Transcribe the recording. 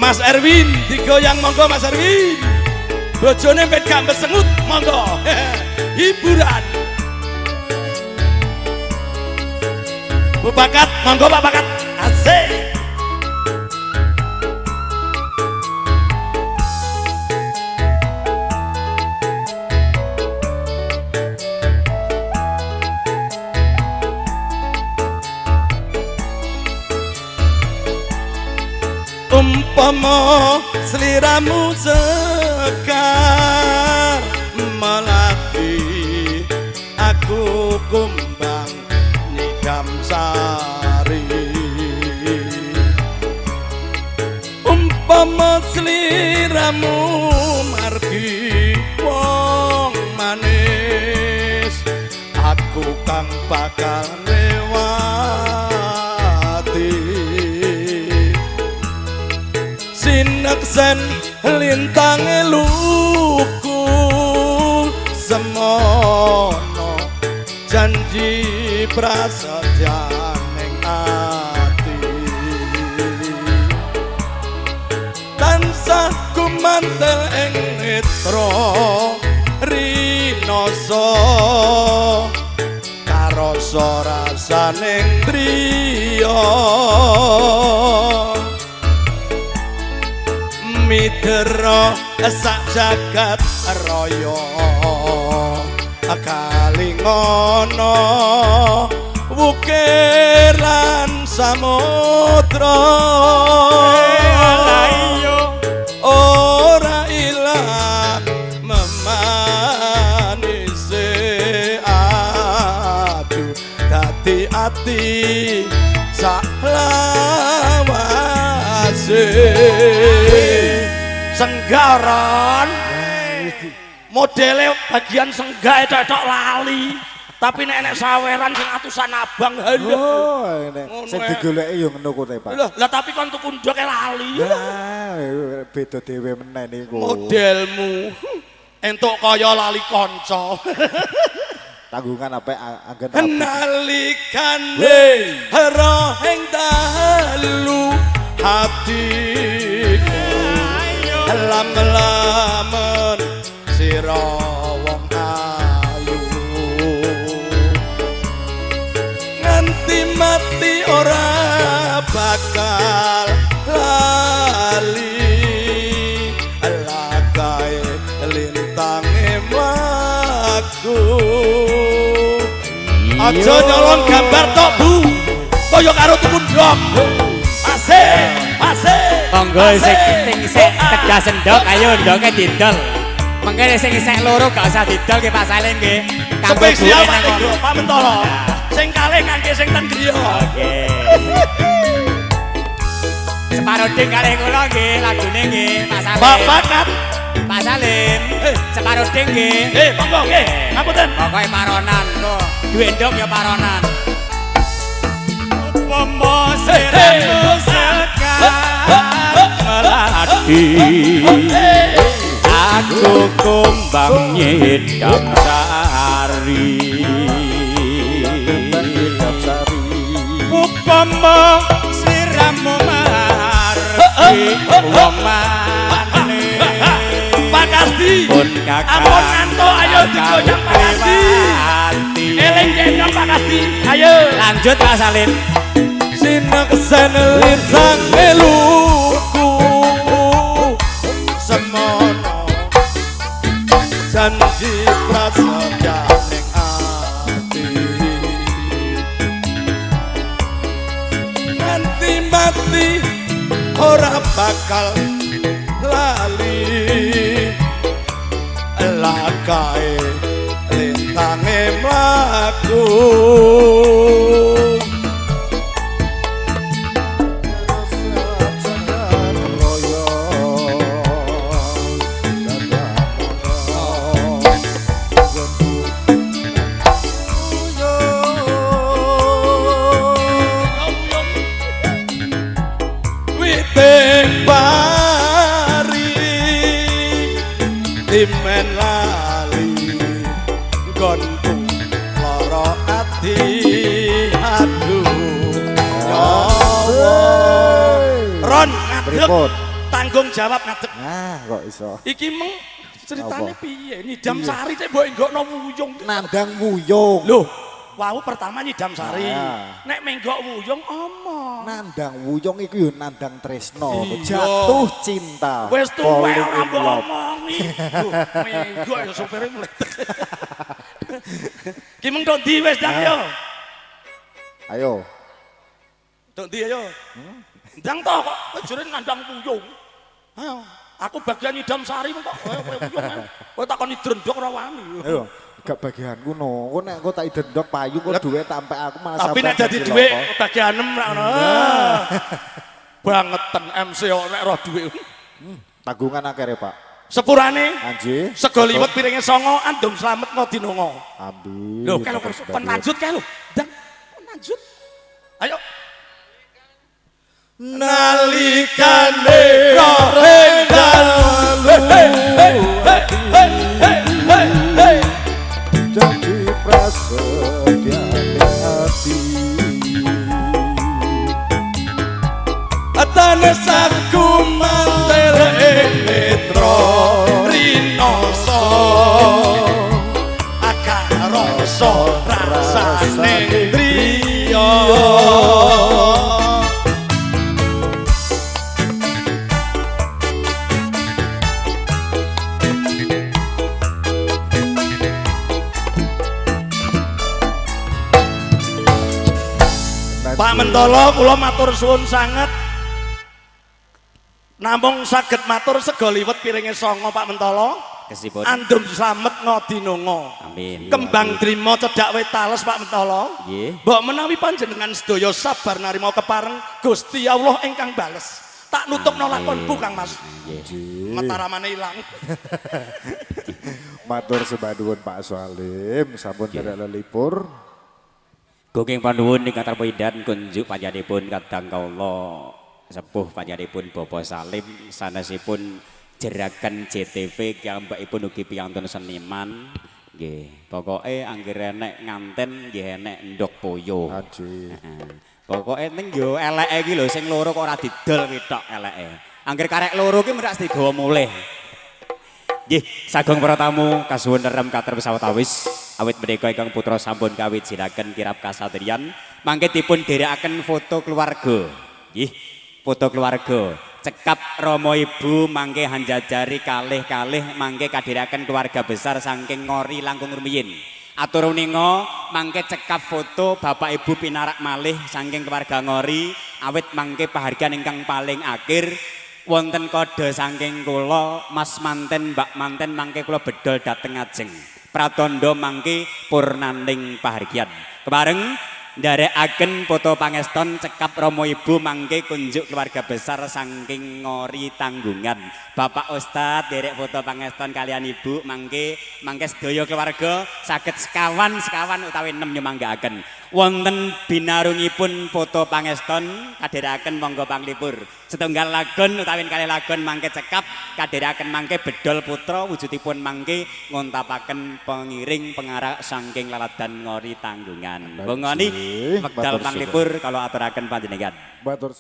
Mas Erwin digoyang monggo Mas Erwin. Bojone mek gak besengut monggo. Hiburan. Bu Bakat monggo Pak Bakat. Asik. Umpama sliramu sekar melati aku kumbang nyidam sari. Umpama sliramu margi wong manis aku kang bakal sineksen lintange luku semono janji prasaja ning ati tansah gumantel ing netra rinoso karasa rasaning driya midera sak jagat raya kalingono wukir lan samudra ora ilang memanise aduh dadi ati sak lawase Senggaran modele bagian senggae tok lali tapi nek saweran sing atusan abang halo sing digoleki yo ngono kote Pak lah tapi kon tuku ndoke lali beda dhewe meneh niku modelmu entuk kaya lali kanca tanggungan apa anggen nalikane rohing dalu hatiku lam-lamen sira wong ayu nganti mati ora bakal lali lagae lintange mlaku aja nyolong gambar tok Bu kaya karo tuku ndok asik monggo sing isik tegas ndok ayo ndoke didol mengke sing isik loro gak usah didol nggih Pak Salim nggih kanggo spesial Pak Mentolo sing kalih kangge sing ten griya oke separo ding kalih kula nggih lagune nggih Pak Salim Pak Bakat Pak Salim separo ding nggih monggo nggih ngapunten pokoke paronan kok duwe ndok ya paronan upama siramu melati aku kumbang nyidam sari upama sliramu margi wong manis Pak Kasdi ampun ngantuk ayo digoyang Pak Kasdi eling gendong Pak Kasdi ayo lanjut Pak Salim sineksen lintang meluku semono janji prasaja ning ati nganti mati ora bakal lali lagae lintange mlaku Timen lali gonku lara ati aduh Ron ngadeg bertanggung jawab ngadeg. Nah, kok iso. Iki meng ceritane Apa? piye? Nyidam Iya. sari cek mbok enggokno wuyung. Nandang wuyung. Loh, wau pertama nyidam sari. Ah. Nek menggok wuyung omong. Nandang wuyung iku yo nandang tresno, Iya. jatuh cinta. Wes tuwek falling ora in mbok love. omongi. Loh, menggok ya supire meletek. Ki meng tok ndi wis ndang yo. Ayo. Tok ndi ayo. Ndang to kok jare nandang wuyung. Ayo, aku bagian nyidam sari kok. Kowe wuyung. Kowe takoni drendok ora wani. Ayo. Gak bagianku no. Kok nek engko tak idendok payu kok duwe tampe aku malah Tapi nek dadi sampean dhuwit cilaka. bagian 6 ra ngono. Bangetan MC kok nek roh dhuwit. Tanggungan akhirnya Pak. Sepurane Anji. sego liwet piringe 9 andum slamet ngodinongo. Ambil. Lho, kalau kon lanjut kae lho. Ndang, kon lanjut. Ayo. Nalikane rendal. Jadi prasetya hati. Atane saku mantel netra rinoso akaroso rasane driya. Pak Mentolo kula matur suwun sanget. Namung saged matur sego liwet piringe 9 Pak Mentolo. Kesipun. Andum slamet ngodinongo. Amin. Kembang drima cedhak wetales Pak Mentolo. Nggih. Mbok menawi panjenengan sedaya sabar narima kepareng Gusti Allah ingkang bales. Tak nutupno lakonku Kang Mas. Nggih. Mataramane ilang. Matur sebaduun Pak Salim, sampun derek lelipur. Gunging panuwun ingkang tarpindan kunjuk panjenenganipun kadang kala sepuh panjenenganipun Bapak Salim sanesipun jerakan JTV kiyambakipun ugi piyantun seniman. Nggih, pokoke anggere enek nganten nggih enek ndok poyo. Anji. Pokoke ning yo eleke iki lho sing loro kok ora didol ketok eleke. Angger karek loro ki merak digawa mulih. Nggih, sagung para tamu kasuwun nerem kater pesawatawis awit menika ingkang putra sampun kawijinaken kirap kasatriyan mangke dipun dherekaken foto keluarga. Nggih, foto keluarga. Cekap Romo Ibu mangke hanjajari kalih-kalih mangke kadhiraken keluarga besar saking Ngori langkung rumiyin. Atur uninga mangke cekap foto Bapak Ibu pinarak malih saking keluarga Ngori awit mangke pahargyan ingkang paling akhir wonten kode saking kula Mas manten Mbak manten mangke kula bedol dateng ajeng pratandha mangke purnaning pahargyan kepareng ndarekaken foto pangeston cekap Romo Ibu mangke kunjuk keluarga besar saking Ngori Tanggungan Bapak Ustadz derek foto pangeston kalian Ibu mangke sedaya keluarga saged sekawan utawi 6 nyumanggaaken wonten binarungipun foto pangeston kadhiraken monggo panglipur setunggal lagon utawi kalih lagon mangke cekap kadhiraken mangke bedol putra wujudipun mangke ngontapaken pengiring pengarak saking laladan Ngori Tanggungan. Bongoni wekdal panglipur kalau aturaken panjenengan. Matur